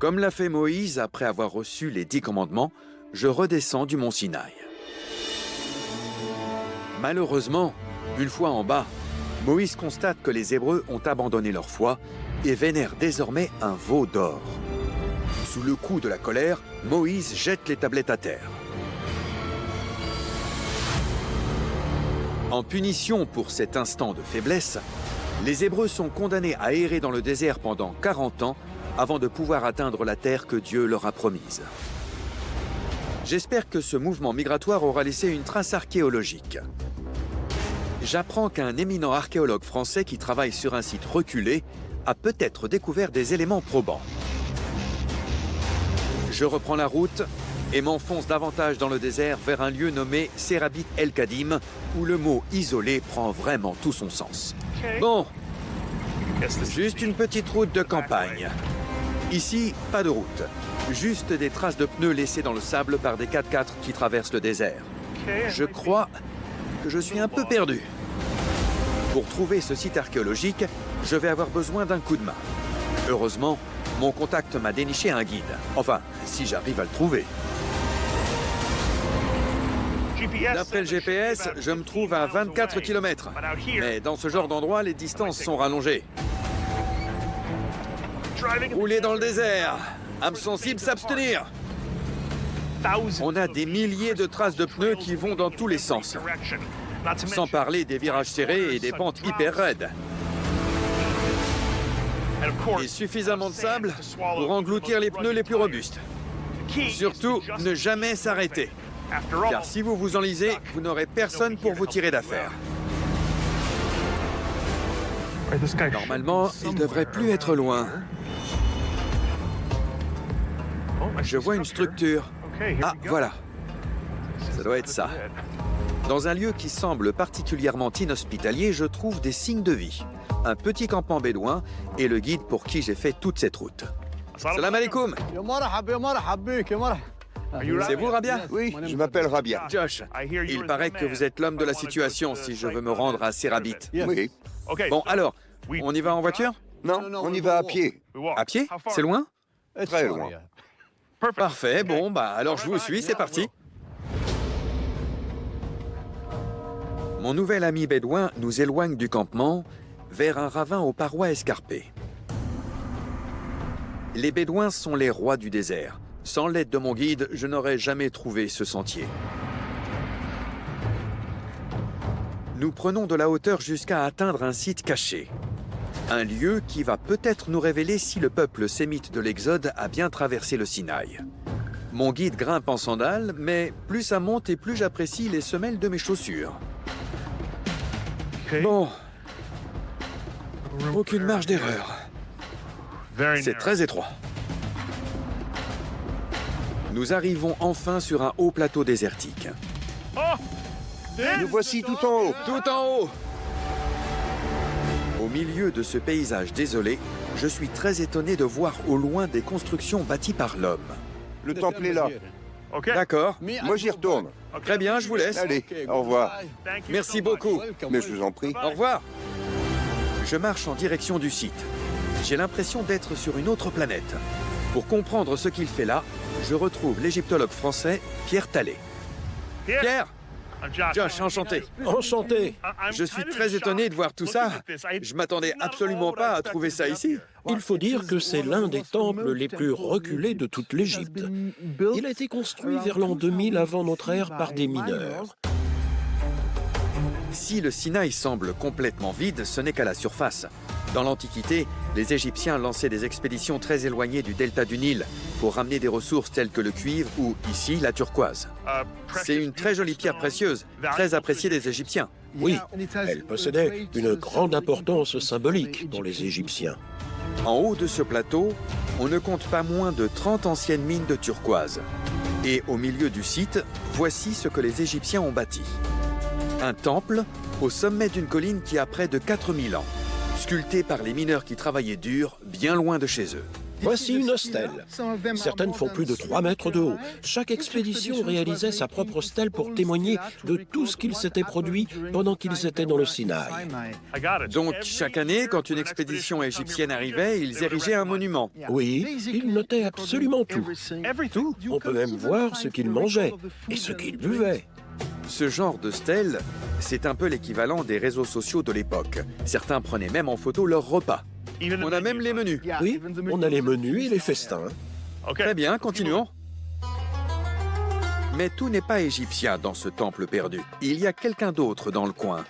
Comme l'a fait Moïse après avoir reçu les 10 commandements, je redescends du mont Sinaï. Malheureusement, une fois en bas, Moïse constate que les Hébreux ont abandonné leur foi et vénèrent désormais un veau d'or. Sous le coup de la colère, Moïse jette les tablettes à terre. En punition pour cet instant de faiblesse, les Hébreux sont condamnés à errer dans le désert pendant 40 ans avant de pouvoir atteindre la terre que Dieu leur a promise. J'espère que ce mouvement migratoire aura laissé une trace archéologique. J'apprends qu'un éminent archéologue français qui travaille sur un site reculé a peut-être découvert des éléments probants. Je reprends la route et m'enfonce davantage dans le désert vers un lieu nommé Serabit el-Kadim, où le mot « isolé » prend vraiment tout son sens. Bon, juste une petite route de campagne. Ici, pas de route, juste des traces de pneus laissées dans le sable par des 4x4 qui traversent le désert. Je crois que je suis un peu perdu. Pour trouver ce site archéologique, je vais avoir besoin d'un coup de main. Heureusement, mon contact m'a déniché un guide. Enfin, si j'arrive à le trouver. D'après le GPS, je me trouve à 24 km. Mais dans ce genre d'endroit, les distances sont rallongées. Rouler dans le désert. Âme sensible s'abstenir. On a des milliers de traces de pneus qui vont dans tous les sens. Sans parler des virages serrés et des pentes hyper raides. Et suffisamment de sable pour engloutir les pneus les plus robustes. Surtout, ne jamais s'arrêter. Car si vous vous enlisez, vous n'aurez personne pour vous tirer d'affaire. Normalement, il devrait plus être loin. Je vois une structure. Ah, voilà. Ça doit être ça. Dans un lieu qui semble particulièrement inhospitalier, je trouve des signes de vie. Un petit campement bédouin et le guide pour qui j'ai fait toute cette route. Salam alaikum. C'est vous, Rabia? Oui, je m'appelle Rabia. Josh, il paraît que vous êtes l'homme de la situation si je veux me rendre à Serabit. Oui. Bon, alors, on y va en voiture? Non, on y va à pied. À pied? C'est loin? Très loin. Parfait, bon, bah alors je vous suis, c'est parti. Mon nouvel ami bédouin nous éloigne du campement vers un ravin aux parois escarpées. Les bédouins sont les rois du désert. Sans l'aide de mon guide, je n'aurais jamais trouvé ce sentier. Nous prenons de la hauteur jusqu'à atteindre un site caché. Un lieu qui va peut-être nous révéler si le peuple sémite de l'Exode a bien traversé le Sinaï. Mon guide grimpe en sandales, mais plus ça monte et plus j'apprécie les semelles de mes chaussures. Bon. Aucune marge d'erreur. C'est très étroit. Nous arrivons enfin sur un haut plateau désertique. Nous voici tout en haut. Tout en haut! Au milieu de ce paysage désolé, je suis très étonné de voir au loin des constructions bâties par l'homme. Le temple est là. D'accord. Moi, j'y retourne. Très bien, je vous laisse. Allez, au revoir. Merci beaucoup. Mais je vous en prie. Au revoir. Je marche en direction du site. J'ai l'impression d'être sur une autre planète. Pour comprendre ce qu'il fait là, je retrouve l'égyptologue français Pierre Tallet. Pierre! Josh, enchanté. Enchanté. Je suis très étonné de voir tout ça. Je m'attendais absolument pas à trouver ça ici. Il faut dire que c'est l'un des temples les plus reculés de toute l'Égypte. Il a été construit vers l'an 2000 avant notre ère par des mineurs. Si le Sinaï semble complètement vide, ce n'est qu'à la surface. Dans l'Antiquité, les Égyptiens lançaient des expéditions très éloignées du delta du Nil pour ramener des ressources telles que le cuivre ou, ici, la turquoise. C'est une très jolie pierre précieuse, très appréciée des Égyptiens. Oui, elle possédait une grande importance symbolique pour les Égyptiens. En haut de ce plateau, on ne compte pas moins de 30 anciennes mines de turquoise. Et au milieu du site, voici ce que les Égyptiens ont bâti. Un temple au sommet d'une colline qui a près de 4000 ans, sculpté par les mineurs qui travaillaient dur, bien loin de chez eux. Voici une stèle. Certaines font plus de 3 mètres de haut. Chaque expédition réalisait sa propre stèle pour témoigner de tout ce qu'il s'était produit pendant qu'ils étaient dans le Sinaï. Donc, chaque année, quand une expédition égyptienne arrivait, ils érigeaient un monument. Oui, ils notaient absolument tout. Tout. On peut même voir ce qu'ils mangeaient et ce qu'ils buvaient. Ce genre de stèle, c'est un peu l'équivalent des réseaux sociaux de l'époque. Certains prenaient même en photo leurs repas. On a même les menus. Oui, on a les menus et les festins. Très bien, continuons. Mais tout n'est pas égyptien dans ce temple perdu. Il y a quelqu'un d'autre dans le coin.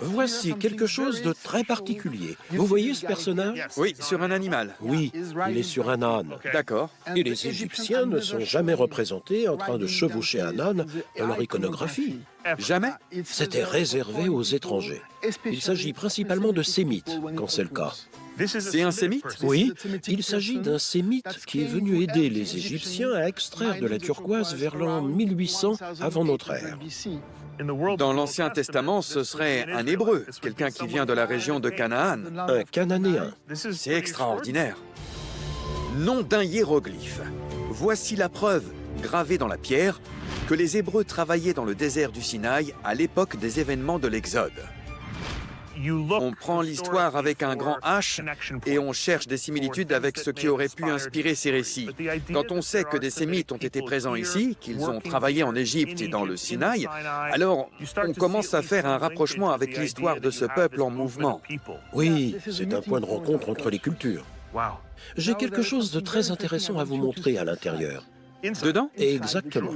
Voici quelque chose de très particulier. Vous voyez ce personnage? Oui, sur un animal. Oui, il est sur un âne. D'accord. Et les Égyptiens ne sont jamais représentés en train de chevaucher un âne dans leur iconographie. Jamais? C'était réservé aux étrangers. Il s'agit principalement de sémites, quand c'est le cas. C'est un sémite? Oui, il s'agit d'un sémite qui est venu aider les Égyptiens à extraire de la turquoise vers l'an 1800 avant notre ère. Dans l'Ancien Testament, ce serait un Hébreu, quelqu'un qui vient de la région de Canaan. Un Cananéen. C'est extraordinaire. Nom d'un hiéroglyphe. Voici la preuve, gravée dans la pierre, que les Hébreux travaillaient dans le désert du Sinaï à l'époque des événements de l'Exode. On prend l'histoire avec un grand H et on cherche des similitudes avec ce qui aurait pu inspirer ces récits. Quand on sait que des Sémites ont été présents ici, qu'ils ont travaillé en Égypte et dans le Sinaï, alors on commence à faire un rapprochement avec l'histoire de ce peuple en mouvement. Oui, c'est un point de rencontre entre les cultures. J'ai quelque chose de très intéressant à vous montrer à l'intérieur. Dedans? Exactement.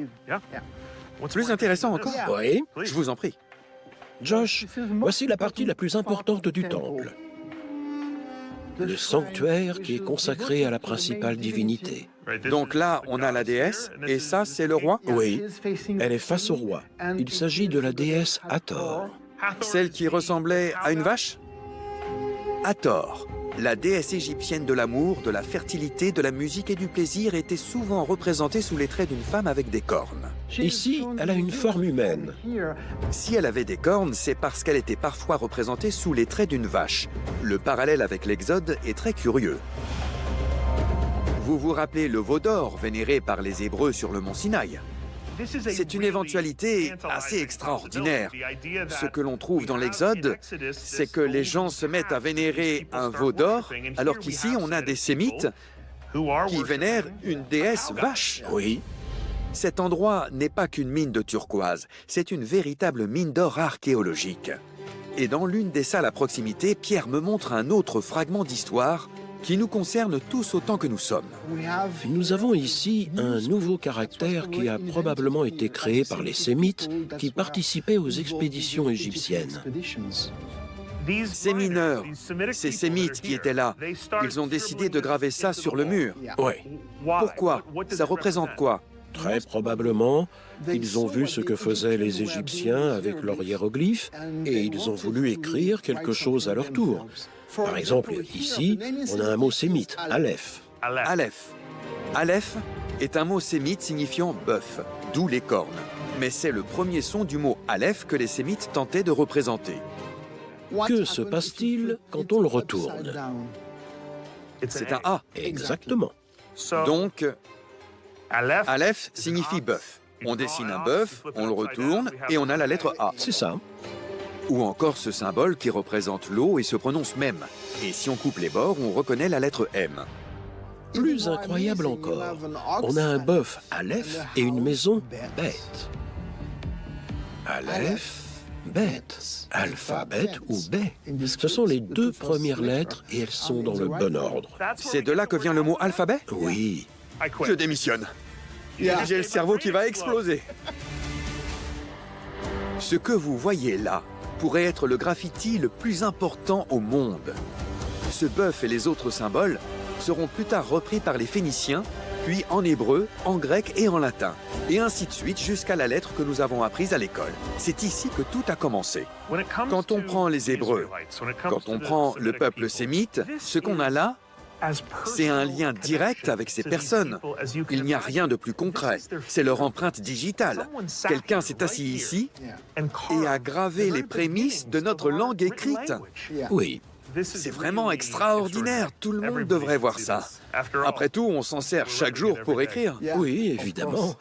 Plus intéressant encore? Oui. Je vous en prie. Josh, voici la partie la plus importante du temple. Le sanctuaire qui est consacré à la principale divinité. Donc là, on a la déesse, et ça, c'est le roi? Oui, elle est face au roi. Il s'agit de la déesse Hathor. Celle qui ressemblait à une vache? Hathor, la déesse égyptienne de l'amour, de la fertilité, de la musique et du plaisir, était souvent représentée sous les traits d'une femme avec des cornes. Ici, elle a une forme humaine. Si elle avait des cornes, c'est parce qu'elle était parfois représentée sous les traits d'une vache. Le parallèle avec l'Exode est très curieux. Vous vous rappelez le veau d'or vénéré par les Hébreux sur le mont Sinaï? C'est une éventualité assez extraordinaire. Ce que l'on trouve dans l'Exode, c'est que les gens se mettent à vénérer un veau d'or, alors qu'ici, on a des Sémites qui vénèrent une déesse vache. Oui. Cet endroit n'est pas qu'une mine de turquoise, c'est une véritable mine d'or archéologique. Et dans l'une des salles à proximité, Pierre me montre un autre fragment d'histoire qui nous concerne tous autant que nous sommes. Nous avons ici un nouveau caractère qui a probablement été créé par les Sémites qui participaient aux expéditions égyptiennes. Ces mineurs, ces Sémites qui étaient là, ils ont décidé de graver ça sur le mur. Oui. Pourquoi? Ça représente quoi? Très probablement, ils ont vu ce que faisaient les Égyptiens avec leurs hiéroglyphes et ils ont voulu écrire quelque chose à leur tour. Par exemple, ici, on a un mot sémite, Aleph. Aleph. Aleph est un mot sémite signifiant bœuf, d'où les cornes. Mais c'est le premier son du mot Aleph que les Sémites tentaient de représenter. Que se passe-t-il quand on le retourne? C'est un A. Exactement. Donc, Aleph signifie bœuf. On dessine un bœuf, on le retourne et on a la lettre A. C'est ça. Ou encore ce symbole qui représente l'eau et se prononce même. Et si on coupe les bords, on reconnaît la lettre M. Plus incroyable encore, on a un bœuf Aleph et une maison Beth. Aleph, Beth, alphabet ou Bé. Ce sont les deux premières lettres et elles sont dans le bon ordre. C'est de là que vient le mot alphabet? Oui. Je démissionne. J'ai le cerveau qui va exploser. Ce que vous voyez là pourrait être le graffiti le plus important au monde. Ce bœuf et les autres symboles seront plus tard repris par les Phéniciens, puis en hébreu, en grec et en latin, et ainsi de suite jusqu'à la lettre que nous avons apprise à l'école. C'est ici que tout a commencé. Quand on prend les Hébreux, quand on prend le peuple sémite, ce qu'on a là, c'est un lien direct avec ces personnes. Il n'y a rien de plus concret. C'est leur empreinte digitale. Quelqu'un s'est assis ici et a gravé les prémices de notre langue écrite. Oui. C'est vraiment extraordinaire, tout le monde devrait voir ça. Après tout, on s'en sert chaque jour pour écrire. Oui, évidemment.